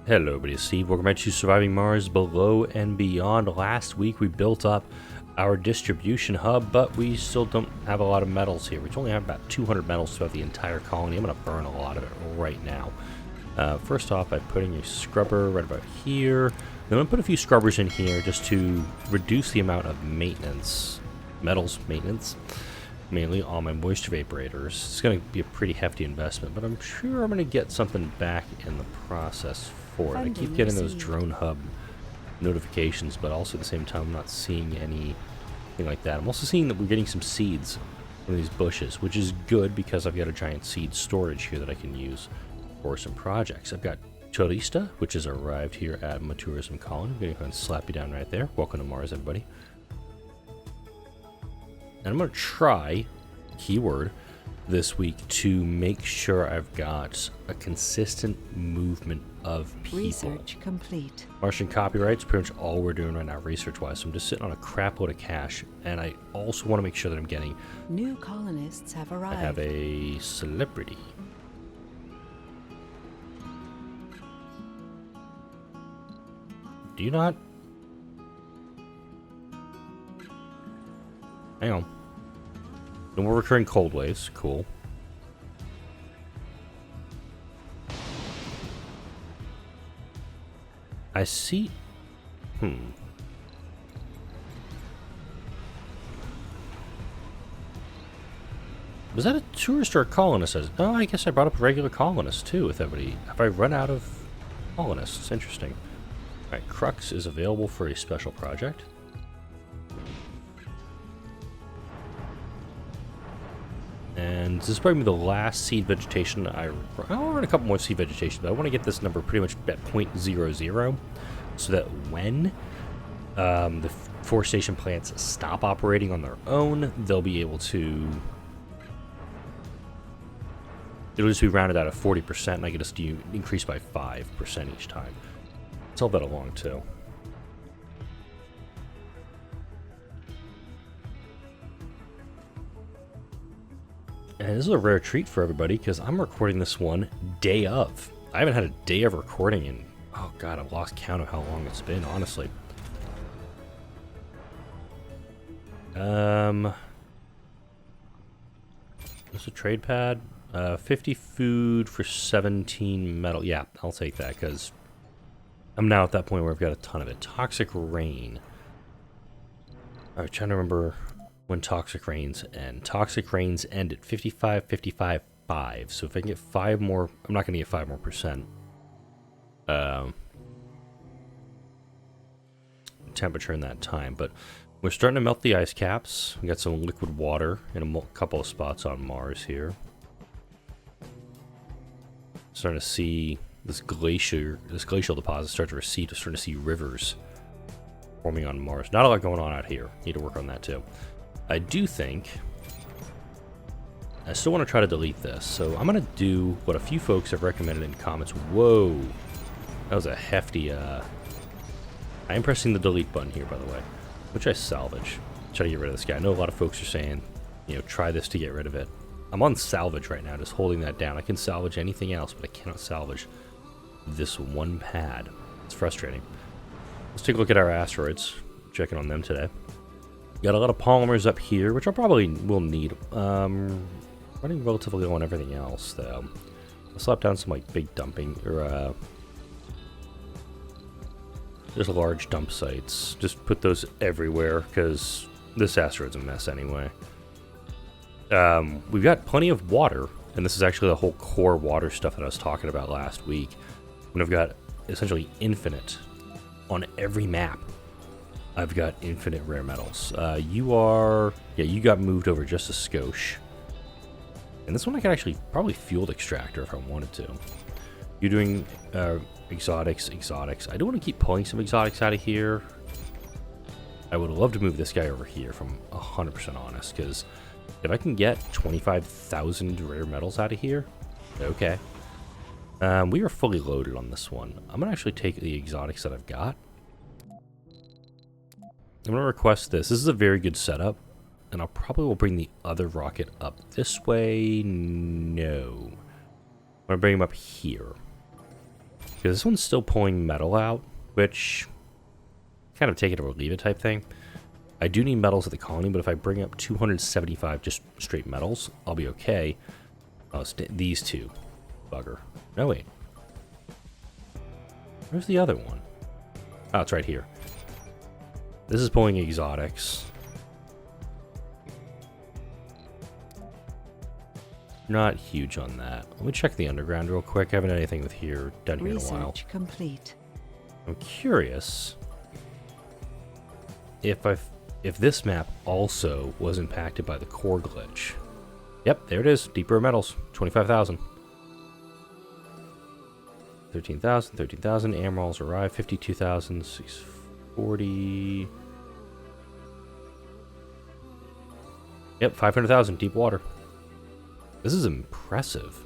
Hello everybody, it's Steve. Welcome back to Surviving Mars Below and Beyond. Last week we built up our distribution hub, but we still don't have a lot of metals here. We only have about 200 metals throughout the entire colony. I'm going to burn a lot of it right now. First off, by putting a scrubber right about here. Then I'm going to put a few scrubbers in here just to reduce the amount of maintenance, metals maintenance, mainly on my moisture vaporators. It's going to be a pretty hefty investment, but I'm sure I'm going to get something back in the process for it. I keep getting those drone hub notifications, but also at the same time I'm not seeing anything like that. I'm also seeing that we're getting some seeds from these bushes, which is good because I've got a giant seed storage here that I can use for some projects. I've got Turista, which has arrived here at my tourism colony. I'm going to go and slap you down right there. Welcome to Mars, everybody. And I'm going to try, keyword, this week to make sure I've got a consistent movement of people. Research complete. Martian copyright's pretty much all we're doing right now research-wise, so I'm just sitting on a crap load of cash, and I also want to make sure that I'm getting... New colonists have arrived. I have a celebrity. Do you not? Hang on. No more recurring cold waves. Cool. I see. Was that a tourist or a colonist? Oh, I guess I brought up a regular colonist too with everybody. Have I run out of colonists? Interesting. Alright, Crux is available for a special project. And this is probably the last seed vegetation I'll run a couple more seed vegetation, but I want to get this number pretty much at 0.00 so that when the forestation plants stop operating on their own, they'll be able to... It'll just be rounded out at 40%, and I get us to increase by 5% each time. Let's help that along, too. And this is a rare treat for everybody because I'm recording this one day of. I haven't had a day of recording in, oh god, I've lost count of how long it's been, honestly. There's a trade pad. 50 food for 17 metal. Yeah, I'll take that because I'm now at that point where I've got a ton of it. Toxic rain. I'm trying to remember when toxic rains end. Toxic rains end at 55, 55, 5. So if I can get 5 more, I'm not going to get 5 more percent. Temperature in that time, but we're starting to melt the ice caps. We got some liquid water in a couple of spots on Mars here. Starting to see this glacial deposit start to recede. We're starting to see rivers forming on Mars. Not a lot going on out here. Need to work on that too. I do think I still want to try to delete this, so I'm going to do what a few folks have recommended in comments. Whoa, that was a hefty. I am pressing the delete button here, by the way, which I salvage. Try to get rid of this guy. I know a lot of folks are saying, you know, try this to get rid of it. I'm on salvage right now, just holding that down. I can salvage anything else, but I cannot salvage this one pad. It's frustrating. Let's take a look at our asteroids. Checking on them today. Got a lot of polymers up here, which I probably will need. Running relatively low on everything else, though. I'll slap down some like big dumping or just large dump sites. Just put those everywhere because this asteroid's a mess anyway. We've got plenty of water, and this is actually the whole core water stuff that I was talking about last week. When I've got essentially infinite on every map. I've got infinite rare metals. You got moved over just a skosh. And this one I could actually probably field extractor if I wanted to. You're doing exotics. I do want to keep pulling some exotics out of here. I would love to move this guy over here, if I'm 100% honest, because if I can get 25,000 rare metals out of here, okay. We are fully loaded on this one. I'm going to actually take the exotics that I've got. I'm going to request this. This is a very good setup, and I'll probably will bring the other rocket up this way. No. I'm going to bring him up here. Because this one's still pulling metal out, which kind of take it or leave it type thing. I do need metals at the colony, but if I bring up 275 just straight metals, I'll be okay. Oh, these two. Bugger. No, wait. Where's the other one? Oh, it's right here. This is pulling exotics. Not huge on that. Let me check the underground real quick. I haven't done anything down here in a while. Research complete. I'm curious if this map also was impacted by the core glitch. Yep, there it is. Deeper metals, 25,000. 13,000, 13,000. Emeralds arrive, 52,000, 640. Yep, 500,000 deep water. This is impressive.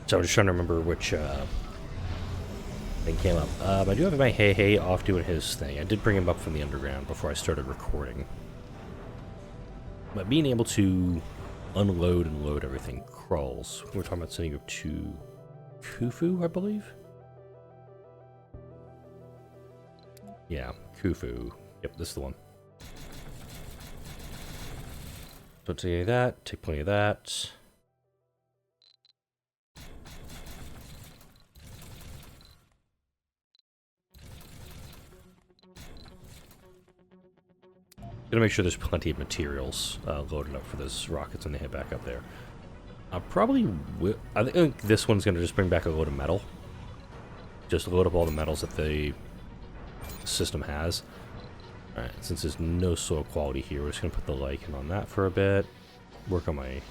So I'm just trying to remember which thing came up. I do have my Hey off doing his thing. I did bring him up from the underground before I started recording. But being able to unload and load everything crawls. We're talking about sending you to Khufu, I believe? Yeah, Khufu. Yep, this is the one. So take any of that, take plenty of that. Gonna make sure there's plenty of materials loaded up for those rockets when they head back up there. I think this one's gonna just bring back a load of metal. Just load up all the metals that the system has. Alright, since there's no soil quality here, we're just gonna put the lichen on that for a bit. Work on my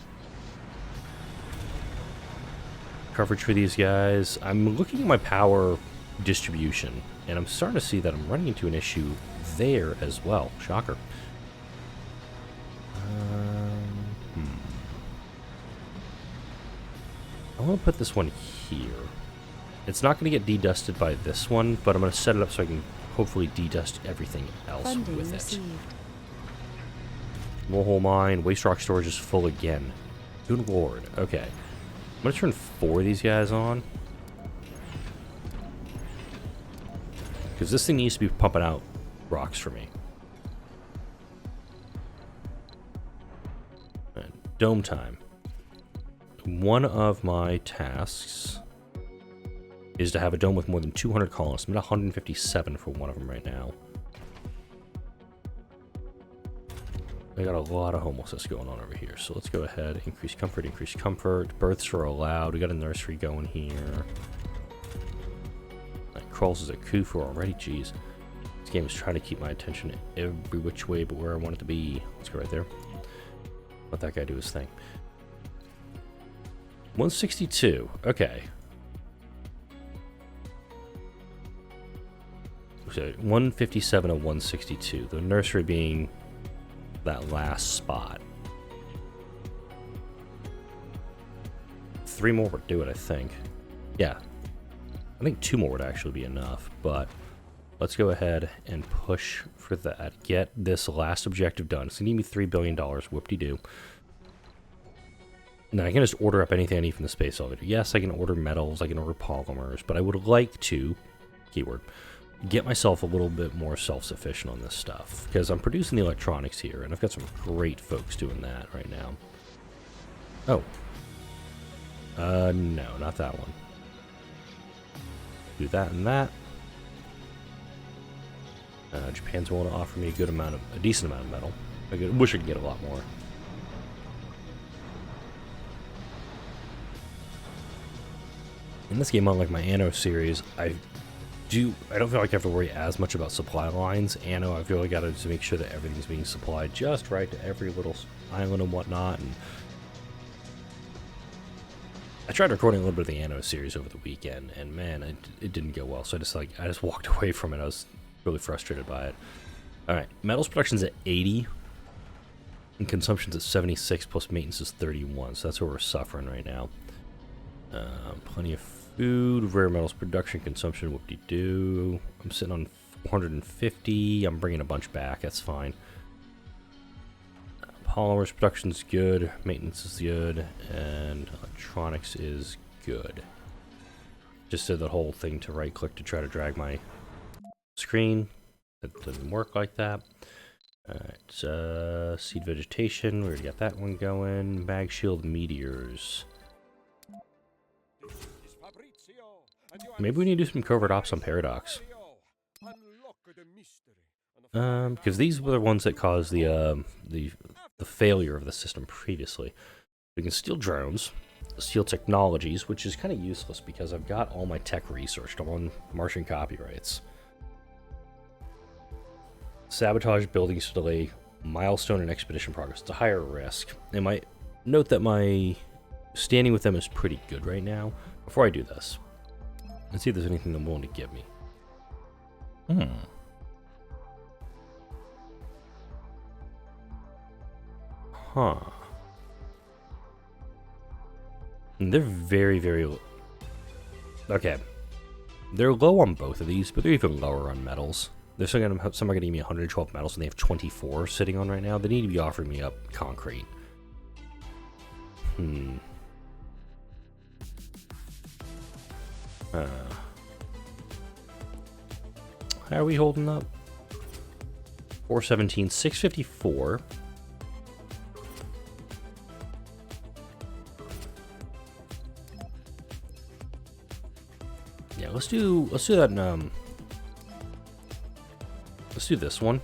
coverage for these guys. I'm looking at my power distribution, and I'm starting to see that I'm running into an issue there as well. Shocker. I want to put this one here. It's not going to get dedusted by this one, but I'm going to set it up so I can hopefully dedust everything else Funding with received. it. Molehole mine, waste rock storage is full again. Good lord. Okay. I'm going to turn 4 of these guys on. Because this thing needs to be pumping out rocks for me. Right, dome time. One of my tasks is to have a dome with more than 200 colonists. I'm at 157 for one of them right now. I got a lot of homelessness going on over here, so let's go ahead. Increase comfort, increase comfort. Births are allowed. We got a nursery going here. That crawls is a Khufu already, jeez. This game is trying to keep my attention every which way but where I want it to be. Let's go right there. Let that guy do his thing. 162. Okay. So 157 of 162. The nursery being that last spot. 3 more would do it, I think. Yeah. I think 2 more would actually be enough, but let's go ahead and push for that. Get this last objective done. It's going to need me $3 billion. Whoop-de-doo. Now, I can just order up anything I need from the space elevator. Yes, I can order metals, I can order polymers, but I would like to, keyword, get myself a little bit more self-sufficient on this stuff, because I'm producing the electronics here, and I've got some great folks doing that right now. Oh. No, not that one. Do that and that. Japan's willing to offer me a decent amount of metal. I wish I could get a lot more. In this game, unlike my Anno series, I don't feel like I have to worry as much about supply lines. Anno, I feel like I got to make sure that everything's being supplied just right to every little island and whatnot. And I tried recording a little bit of the Anno series over the weekend, and man, it didn't go well. So I just walked away from it. I was really frustrated by it. Alright, metals production's at 80. And consumption's at 76, plus maintenance is 31. So that's where we're suffering right now. Plenty of food, rare metals production, consumption, whoop-de-doo. I'm sitting on 450. I'm bringing a bunch back, that's fine. Polymers production's good, maintenance is good, and electronics is good. Just did the whole thing to right click to try to drag my screen. It doesn't work like that. Alright, seed vegetation, we already got that one going. Bag shield meteors. Maybe we need to do some covert ops on Paradox. Because these were the ones that caused the failure of the system previously. We can steal drones, steal technologies, which is kind of useless because I've got all my tech researched. I'm on Martian copyrights. Sabotage buildings to delay milestone and expedition progress. It's a higher risk. And might note that my standing with them is pretty good right now. Before I do this, let's see if there's anything they're willing to give me. Huh. And they're very, very low. Okay. They're low on both of these, but they're even lower on metals. They're still gonna have, some are going to give me 112 metals, and they have 24 sitting on right now. They need to be offering me up concrete. How are we holding up? 417, 654. Yeah, let's do that. Let's do this one.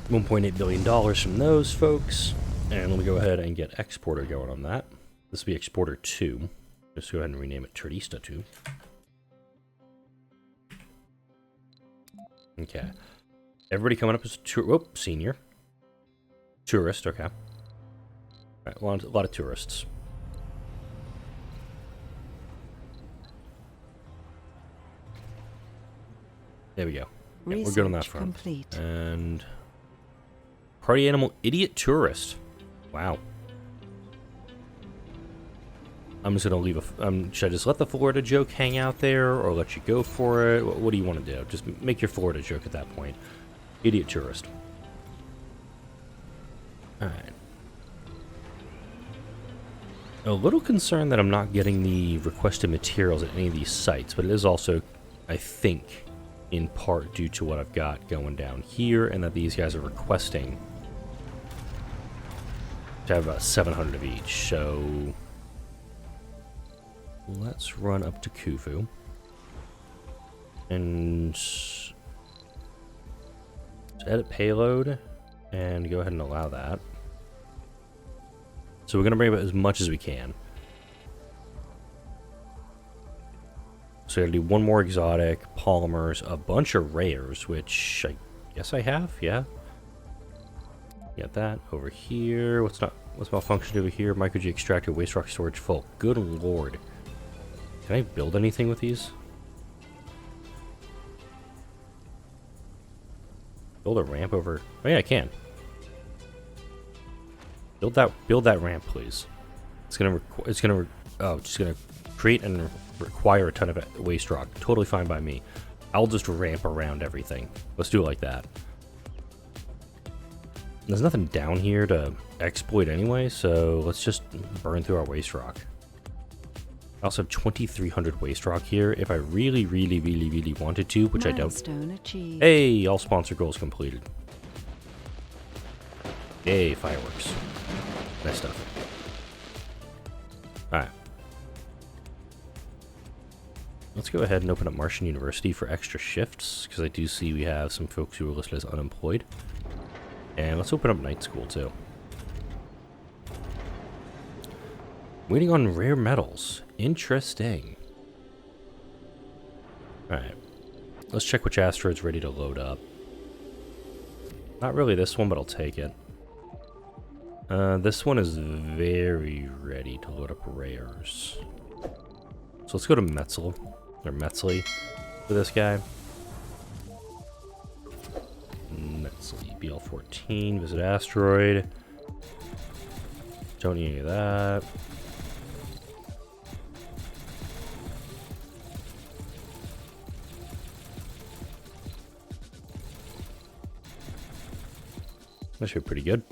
$1.8 billion from those folks. And let me go ahead and get exporter going on that. This will be exporter 2. Just go ahead and rename it Turista 2. Okay. Everybody coming up as senior. Tourist, okay. Alright, a lot of tourists. There we go. Yeah, we're good on that front. Complete. And party animal idiot tourist. Wow. I'm just gonna leave a. Should I just let the Florida joke hang out there, or let you go for it? What do you want to do? Just make your Florida joke at that point. Idiot tourist. All right. A little concerned that I'm not getting the requested materials at any of these sites, but it is also, I think, in part due to what I've got going down here, and that these guys are requesting to have 700 of each. So let's run up to Khufu and edit payload and go ahead and allow that. So we're going to bring up as much as we can. So we're going to do one more exotic, polymers, a bunch of rares, which I guess I have, yeah. Got that over here. What's malfunctioned over here? Micro-G extractor, waste rock storage full. Good lord. Can I build anything with these? Build a ramp over. Oh yeah, I can. Build that ramp, please. It's gonna create and require a ton of waste rock. Totally fine by me. I'll just ramp around everything. Let's do it like that. There's nothing down here to exploit anyway, so let's just burn through our waste rock. I also have 2,300 waste rock here if I really wanted to, which Milestone I don't. Achieved. Hey, all sponsor goals completed. Yay, fireworks. Nice stuff. Alright. Let's go ahead and open up Martian University for extra shifts, because I do see we have some folks who are listed as unemployed. And let's open up night school too. Waiting on rare metals. Interesting. Alright. Let's check which asteroid's ready to load up. Not really this one, but I'll take it. This one is very ready to load up rares. So let's go to Metzel, or Metzli, for this guy. Metzli, BL14, visit asteroid. Don't need any of that. That should be pretty good.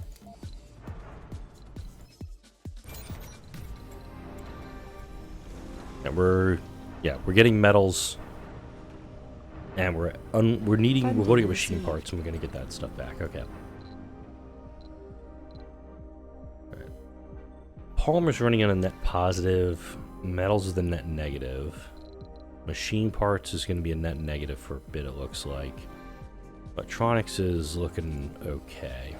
And we're getting metals, and we're loading up machine parts, and we're gonna get that stuff back. Okay. All right. Polymer's running on a net positive. Metals is the net negative. Machine parts is gonna be a net negative for a bit. It looks like. Electronics is looking okay.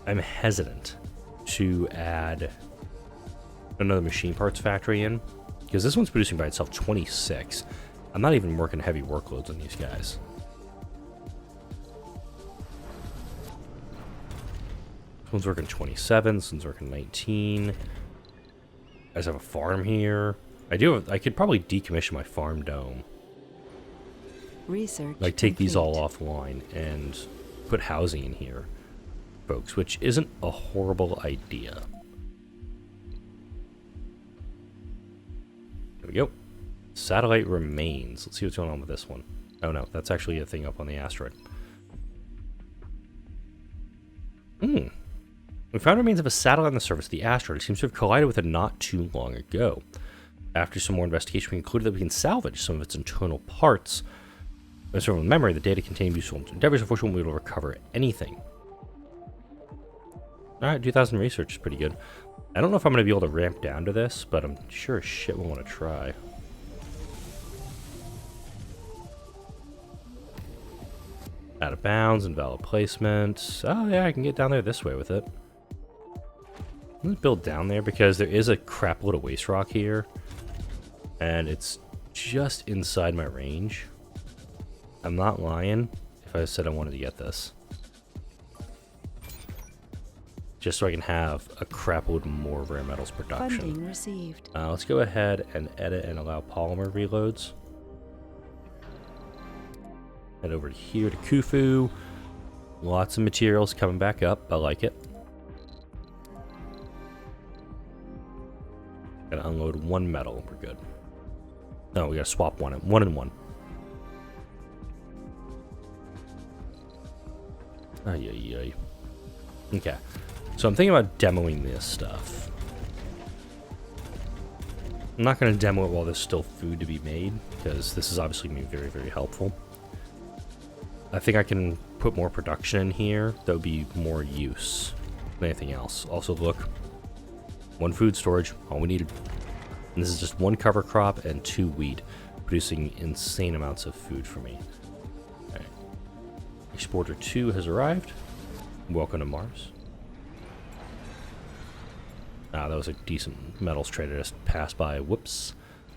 I'm hesitant to add another machine parts factory in, because this one's producing by itself 26. I'm not even working heavy workloads on these guys. This one's working 27, this one's working 19. I just have a farm here. I could probably decommission my farm dome. Research Like take these all complete. offline and put housing in here, folks, which isn't a horrible idea. There we go. Satellite remains. Let's see what's going on with this one. Oh no, that's actually a thing up on the asteroid. We found remains of a satellite on the surface of the asteroid. It seems to have collided with it not too long ago. After some more investigation, we concluded that we can salvage some of its internal parts. But from memory, the data contained useful endeavors. Unfortunately, we won't be able to recover anything. Alright, 2,000 research is pretty good. I don't know if I'm going to be able to ramp down to this, but I'm sure as shit we'll want to try. Out of bounds, invalid placement. Oh yeah, I can get down there this way with it. Let's build down there because there is a crap load of waste rock here. And it's just inside my range. I'm not lying if I said I wanted to get this. Just so I can have a crap load more rare metals production. Funding received. Let's go ahead and edit and allow polymer reloads. Head over here to Khufu. Lots of materials coming back up. I like it. Gotta unload one metal. We're good. No, we gotta swap one and one. Ay. Okay. So I'm thinking about demoing this stuff. I'm not going to demo it while there's still food to be made, because this is obviously going to be very, very helpful. I think I can put more production in here that would be more use than anything else. Also, look, one food storage, all we needed. And this is just one cover crop and 2 wheat, producing insane amounts of food for me. Alright. Exporter 2 has arrived. Welcome to Mars. Ah, that was a decent metals trader just passed by. Whoops.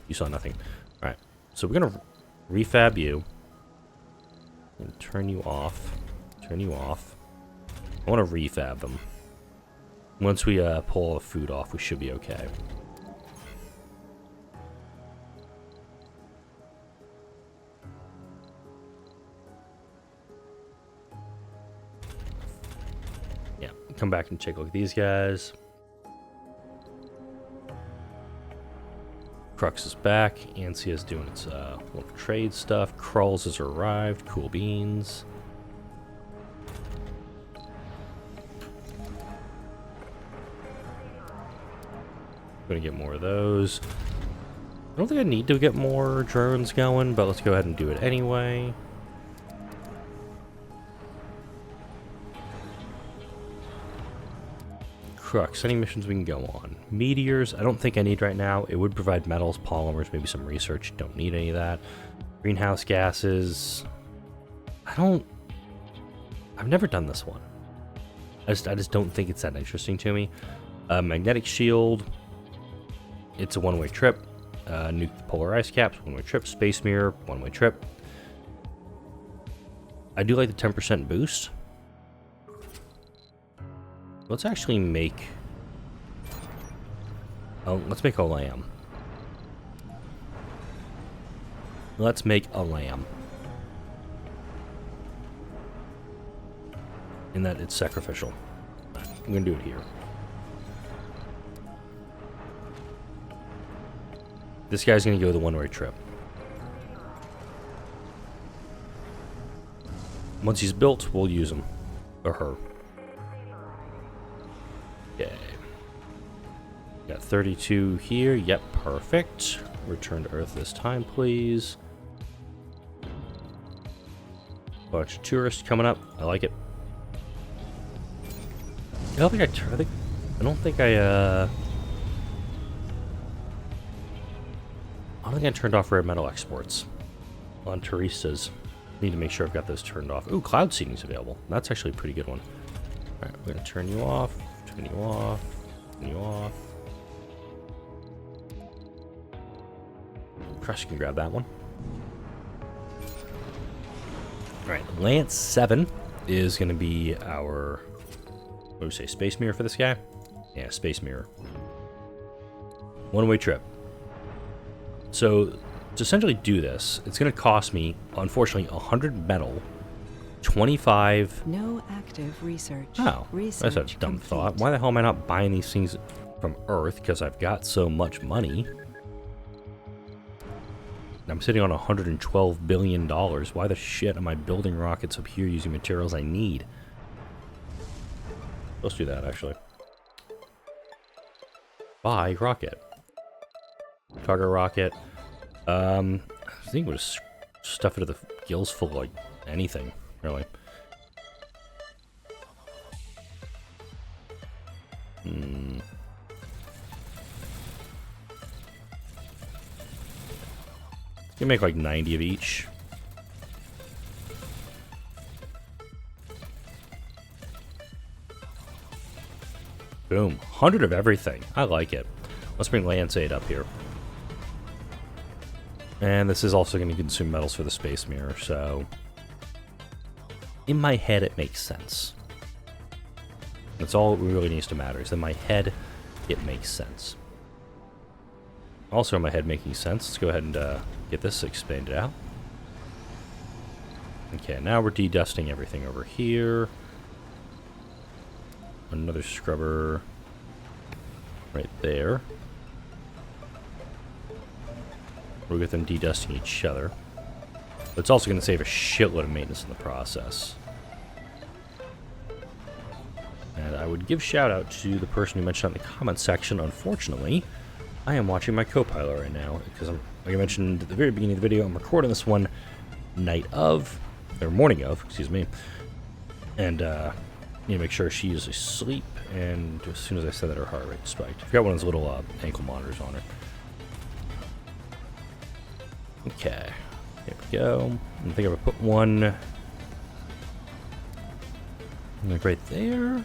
You saw nothing. Alright. So we're going to refab you. And turn you off. Turn you off. I want to refab them. Once we pull all the food off, we should be okay. Yeah, come back and take a look at these guys. Crux is back. Ansia's doing its little trade stuff. Krulls has arrived. Cool beans. Gonna get more of those. I don't think I need to get more drones going, but let's go ahead and do it anyway. Crux, any missions we can go on? Meteors, I don't think I need right now. It would provide metals, polymers, maybe some research. Don't need any of that. Greenhouse gases. I've never done this one. I just don't think it's that interesting to me. Magnetic shield. It's a one-way trip. Nuke the polar ice caps, one-way trip. Space mirror, one-way trip. I do like the 10% boost. Let's actually make... Oh, let's make a lamb. Let's make a lamb. In that it's sacrificial. I'm gonna do it here. This guy's gonna go the one-way trip. Once he's built, we'll use him. Or her. Okay. Got 32 here. Yep, perfect. Return to Earth this time, please. Bunch of tourists coming up. I like it. I don't think I turned off rare metal exports on Turistas. Need to make sure I've got those turned off. Ooh, cloud seeding's available. That's actually a pretty good one. Alright, we're gonna turn you off, turn you off, turn you off. Crush can grab that one. Alright, Lance 7 is gonna be our, what do we say, space mirror for this guy? Yeah, space mirror. One-way trip. So, to essentially do this, it's going to cost me, unfortunately, 100 metal, 25... No active research. Oh, that's a dumb thought. Why the hell am I not buying these things from Earth? Because I've got so much money. I'm sitting on $112 billion. Why the shit am I building rockets up here using materials I need? Let's do that, actually. Buy rocket. Target rocket. I think we'll just stuff it to the gills full of, like, anything, really. You can make, like, 90 of each. Boom. 100 of everything. I like it. Let's bring Lance 8 up here. And this is also going to consume metals for the space mirror, so... In my head, it makes sense. That's all that really needs to matter, is in my head, it makes sense. Also in my head making sense, let's go ahead and get this expanded out. Okay, now we're de-dusting everything over here. Another scrubber right there. We'll get them de-dusting each other. But it's also going to save a shitload of maintenance in the process. And I would give shout out to the person who mentioned in the comment section. Unfortunately, I am watching my co-pilot right now because I'm, like I mentioned at the very beginning of the video, I'm recording this one morning of, excuse me. And need to make sure she is asleep. And as soon as I said that, her heart rate spiked. I've got one of those little ankle monitors on her. Okay, there we go. I think I'm gonna put one like right there.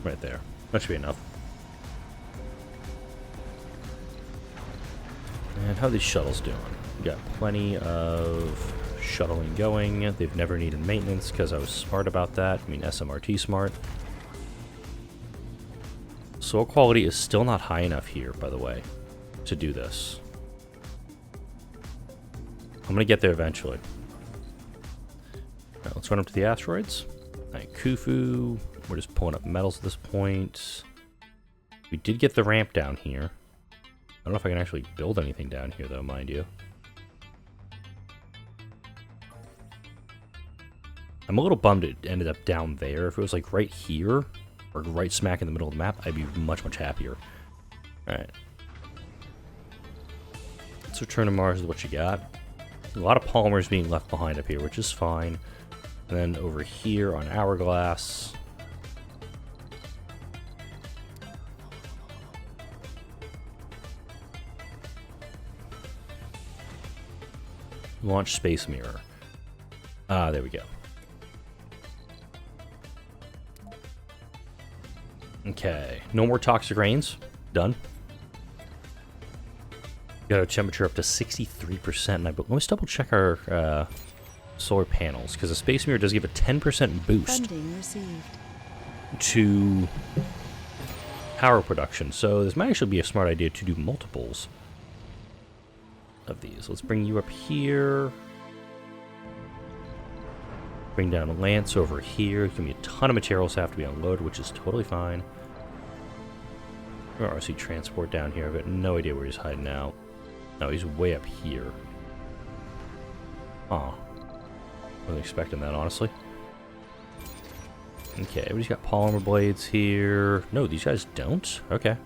Right there. That should be enough. And how are these shuttles doing? We got plenty of shuttling going. They've never needed maintenance because I was smart about that. I mean, SMRT smart. Soil quality is still not high enough here, by the way, to do this. I'm going to get there eventually. Alright, let's run up to the asteroids. Alright, Khufu. We're just pulling up metals at this point. We did get the ramp down here. I don't know if I can actually build anything down here, though, mind you. I'm a little bummed it ended up down there. If it was, like, right here, or right smack in the middle of the map, I'd be much, much happier. Alright. Let's return to Mars with what you got. A lot of polymers being left behind up here, which is fine. And then over here on Hourglass. Launch Space Mirror. Ah, there we go. Okay, no more toxic rains. Done. Got our temperature up to 63%. But let's double check our solar panels, because the Space Mirror does give a 10% boost Funding received. to power production. So this might actually be a smart idea to do multiples of these. Let's bring you up here. Bring down Lance over here. There's going to be a ton of materials have to be unloaded, which is totally fine. RC transport down here. I've got no idea where he's hiding now. No, he's way up here. Oh. Wasn't expecting that, honestly. Okay, everybody's got polymer blades here. No, these guys don't? Okay.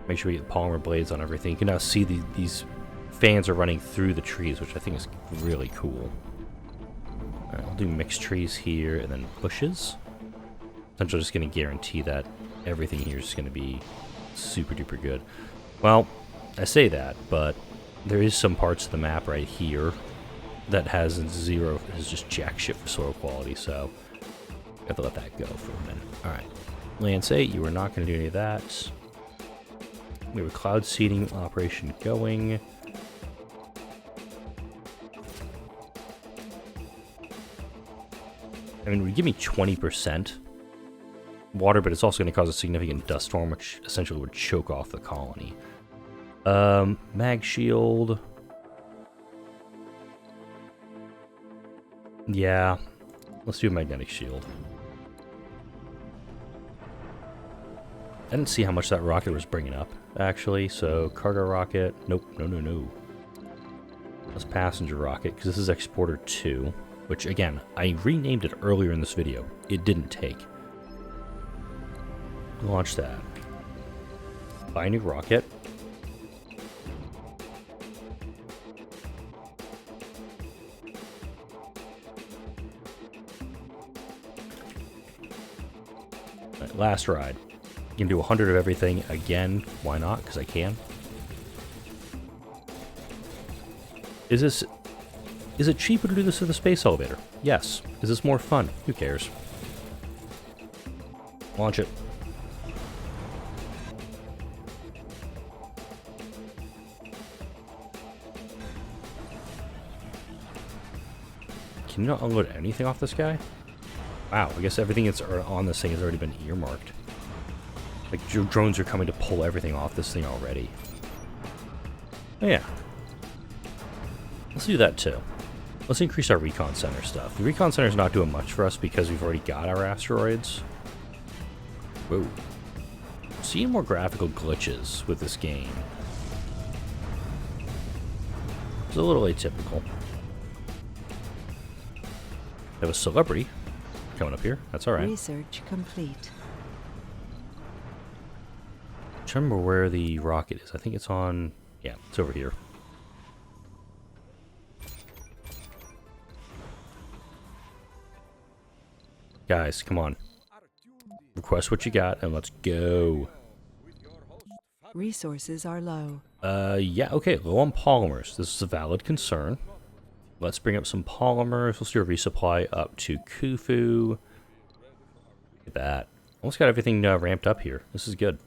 Make sure we get polymer blades on everything. You can now see these fans are running through the trees, which I think is really cool. Alright, we'll do mixed trees here and then bushes. Essentially just going to guarantee that everything here is going to be super duper good. Well, I say that, but there is some parts of the map right here that has zero, is just jack shit for soil quality, so I have to let that go for a minute. Alright, Lance 8, you are not going to do any of that. We have a cloud seeding operation going. I mean, it would give me 20% water, but it's also going to cause a significant dust storm, which essentially would choke off the colony. Mag shield. Yeah, let's do a magnetic shield. I didn't see how much that rocket was bringing up, actually, so cargo rocket, nope, no. Let's passenger rocket, because this is exporter 2. Which, again, I renamed it earlier in this video. It didn't take. Launch that. Buy a new rocket. Right, last ride. You can do 100 of everything again. Why not? Because I can. Is it cheaper to do this with a space elevator? Yes. Is this more fun? Who cares? Launch it. Can you not unload anything off this guy? Wow, I guess everything that's on this thing has already been earmarked. Like, drones are coming to pull everything off this thing already. Oh, yeah. Let's do that too. Let's increase our recon center stuff. The recon center is not doing much for us because we've already got our asteroids. Whoa. Seeing more graphical glitches with this game. It's a little atypical. Have a celebrity coming up here. That's alright. Research complete. I'm trying to remember where the rocket is. I think it's on... Yeah, it's over here. Guys, come on. Request what you got, and let's go. Resources are low. Yeah, okay, low on polymers. This is a valid concern. Let's bring up some polymers. Let's do a resupply up to Khufu. Look at that. Almost got everything ramped up here. This is good.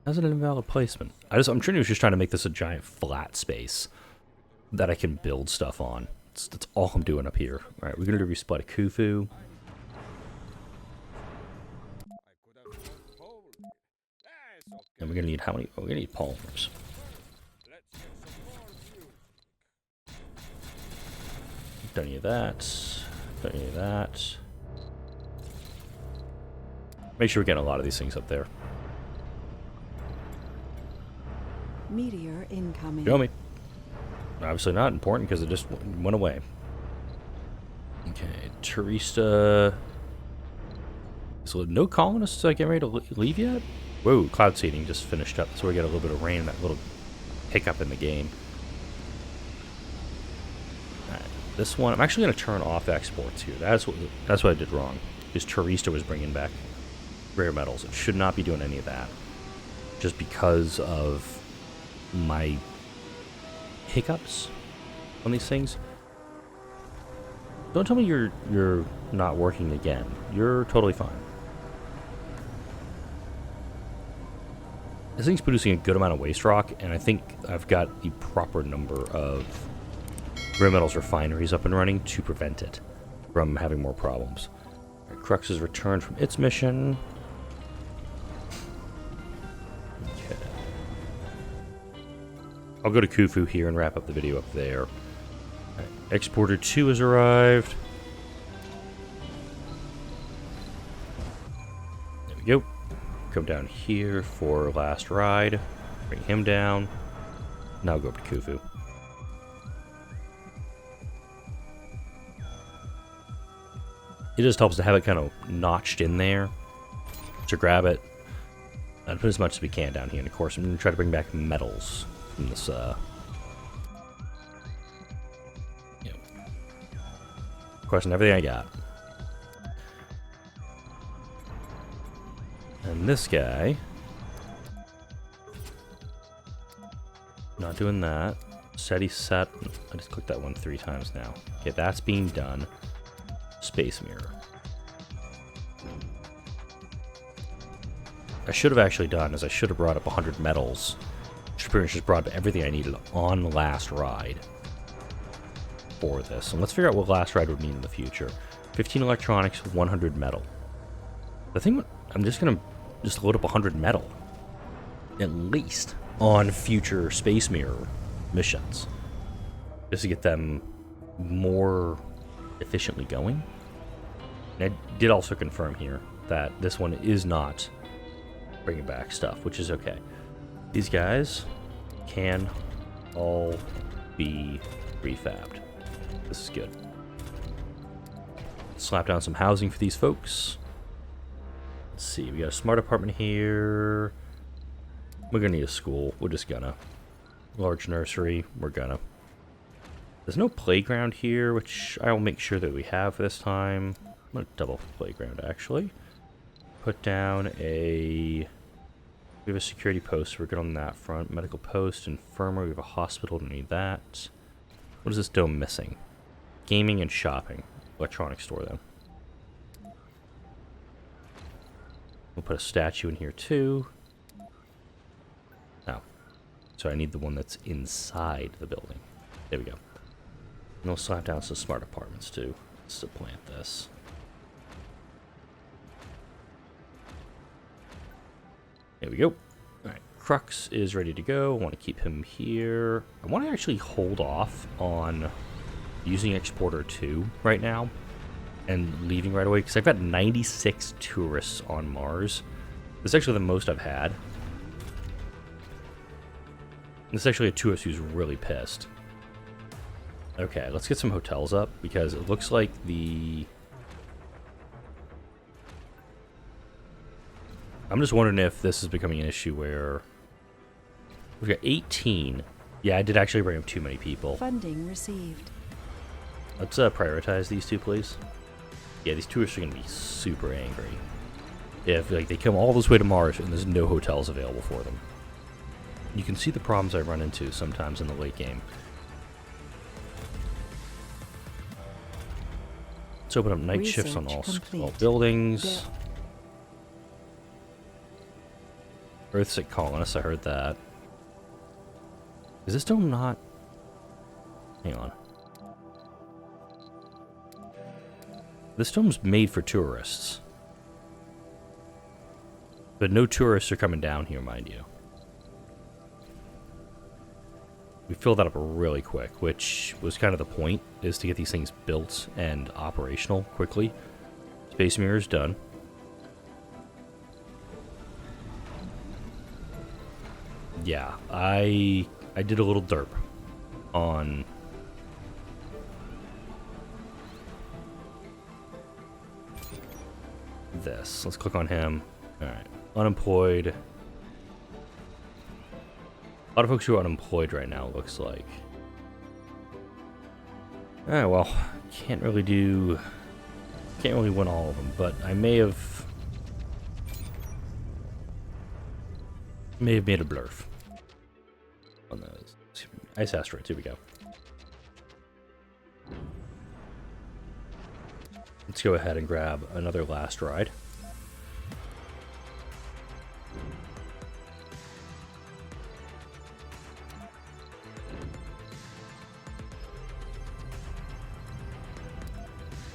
How's it an invalid placement? I'm just trying to make this a giant flat space that I can build stuff on. That's all I'm doing up here. Alright, we're going to do resupply to Khufu. And we're going to need how many? Oh, we're going to need polymers. Don't need that. Don't need that. Make sure we're getting a lot of these things up there. Meteor incoming. Show me. Obviously not important because it just went away. Okay, Terista. So no colonists getting ready to leave yet? Whoa, cloud seeding just finished up, so we got a little bit of rain, that little hiccup in the game. Alright, this one, I'm actually going to turn off exports here. That's what I did wrong. Because Terista was bringing back rare metals. It should not be doing any of that. Just because of my hiccups on these things. Don't tell me you're not working again. You're totally fine. This thing's producing a good amount of waste rock, and I think I've got the proper number of rare metals refineries up and running to prevent it from having more problems. All right, Crux has returned from its mission. Okay. I'll go to Khufu here and wrap up the video up there. All right, Exporter 2 has arrived. There we go. Come down here for last ride. Bring him down. Now go up to Khufu. It just helps to have it kind of notched in there to grab it and put as much as we can down here. And of course, I'm going to try to bring back metals from this. Question everything I got. And this guy, not doing that. Steady set. I just clicked that one 3 times now. Okay, that's being done. Space mirror. I should have actually done is I should have brought up 100 metals. Should pretty much just brought up everything I needed on last ride for this. And let's figure out what last ride would mean in the future. 15 electronics, 100 metal. The thing, I'm just gonna load up 100 metal, at least, on future space mirror missions, just to get them more efficiently going. And I did also confirm here that this one is not bringing back stuff, which is okay. These guys can all be refabbed. This is good. Slap down some housing for these folks. Let's see, we got a smart apartment here. We're gonna need a school. We're just gonna. Large nursery. We're gonna. There's no playground here, which I will make sure that we have this time. I'm gonna double playground, actually. Put down a... We have a security post, so we're good on that front. Medical post, infirmary, we have a hospital, don't need that. What is this dome missing? Gaming and shopping. Electronics store, then. We'll put a statue in here, too. Oh. So I need the one that's inside the building. There we go. And we'll slap down some smart apartments, too. Let's supplant this. There we go. Alright, Crux is ready to go. I want to keep him here. I want to actually hold off on using Exporter 2 right now and leaving right away, because I've got 96 tourists on Mars. This is actually the most I've had. This is actually a tourist who's really pissed. Okay, let's get some hotels up, because it looks like the... I'm just wondering if this is becoming an issue where... We've got 18. Yeah, I did actually bring up too many people. Funding received. Let's prioritize these two, please. Yeah, these tourists are going to be super angry if like they come all this way to Mars and there's no hotels available for them. You can see the problems I run into sometimes in the late game. Let's open up night shifts on all buildings. Earthsick colonists, I heard that. Is this still not... Hang on. This film's made for tourists. But no tourists are coming down here, mind you. We filled that up really quick, which was kind of the point, is to get these things built and operational quickly. Space mirror's done. Yeah, I did a little derp on this. Let's click on him. Alright. Unemployed. A lot of folks who are unemployed right now, looks like. Alright, well, can't really win all of them, but I may have made a blurf on those. Ice asteroids, here we go. Let's go ahead and grab another last ride.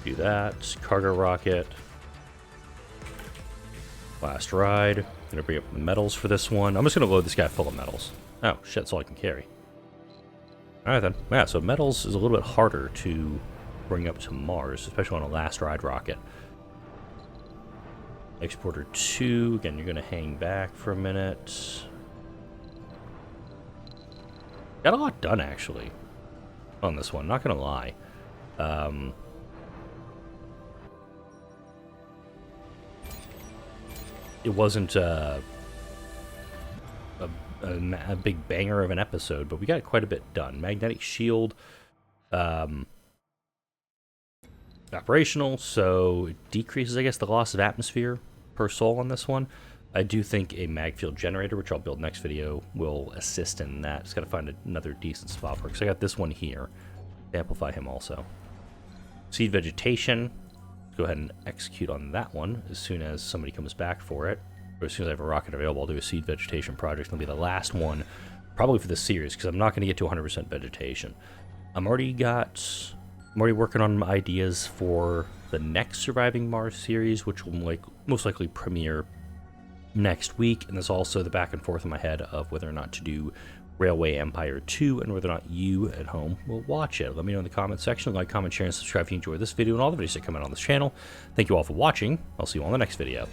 Do that. Cargo rocket. Last ride. Gonna bring up the metals for this one. I'm just gonna load this guy full of metals. Oh, shit, that's all I can carry. Alright then. Yeah, so metals is a little bit harder to bring up to Mars, especially on a last ride rocket. Exporter 2. Again, you're gonna hang back for a minute. Got a lot done, actually, on this one, not gonna lie. It wasn't a big banger of an episode, but we got quite a bit done. Magnetic shield, operational, so it decreases, I guess, the loss of atmosphere per soul on this one. I do think a mag field generator, which I'll build next video, will assist in that. Just gotta find another decent spot for it, because I got this one here. Amplify him also. Seed vegetation. Go ahead and execute on that one as soon as somebody comes back for it. Or as soon as I have a rocket available, I'll do a seed vegetation project. It'll be the last one, probably for the series, because I'm not going to get to 100% vegetation. I'm already working on ideas for the next Surviving Mars series, which will most likely premiere next week. And there's also the back and forth in my head of whether or not to do Railway Empire 2 and whether or not you at home will watch it. Let me know in the comment section. Like, comment, share, and subscribe if you enjoyed this video and all the videos that come out on this channel. Thank you all for watching. I'll see you all in the next video.